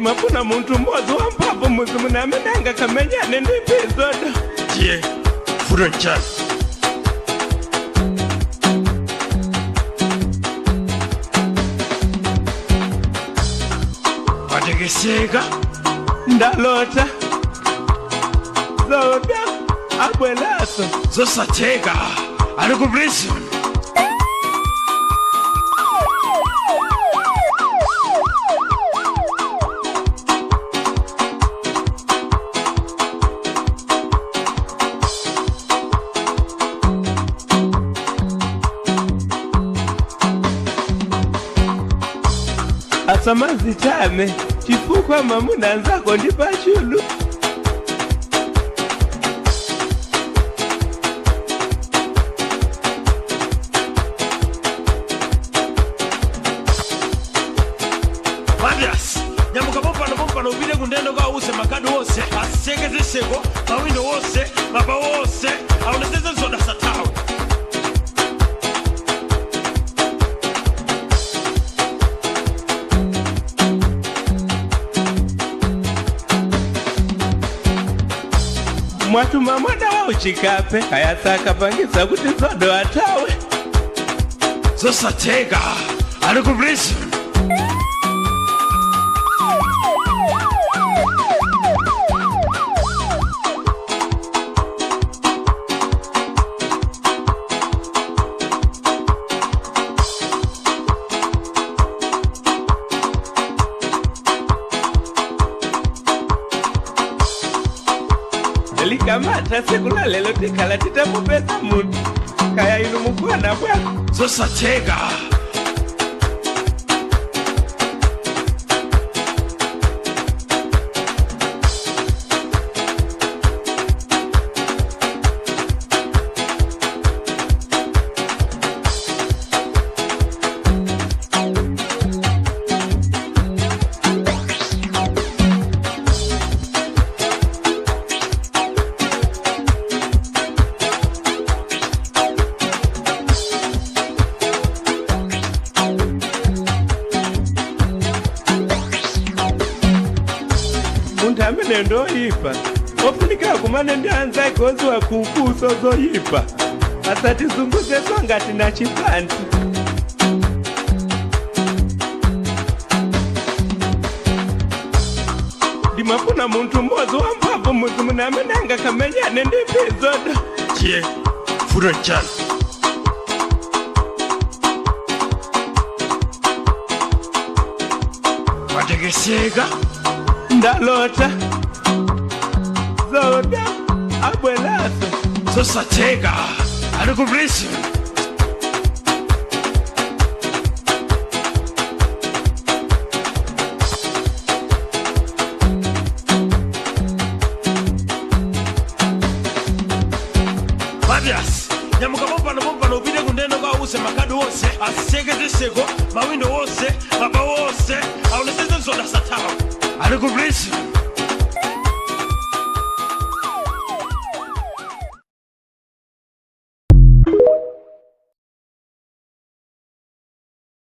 Dimapuna muntu mmoja wa mpapo muzimu na menanga kamenya nende episode. Tie, furo nchana. Wategesega Ndalota Zoda Abwelaso Zosatega Alukubrison Asamazi chame chifukwa mamuna nzako ndipachulu. Madias nyamuka pompano ubile kundendo kwa use makadu wose asegeze sego mawindo wose maba wose aunezeze zoda satawe Mwatu mamada wa uchikape hayataka pangisa kuti zodo atawe Zosatega Alukubrison Likamata sekula lelo tikala titamupesa muntu kaya inu mukwana bwa Zosatega Amene ndoyipa ofunika kumane ndi anzake oziwa kukuso zoyipa asatizunguze ngati na chipanti. Dimafuna muntu mmoja wa mpapo muzimu na menanga kamenya nende episode. Tie, furo nchana. Wategesega Ndalota Zoda Abwelaso Zosatega Alukubrison Madias nyamuka pompano ubile kundendo kwa use makadu wose asegeze sego mawindo wose maba wose aunezeze zoda satawe Alukubrison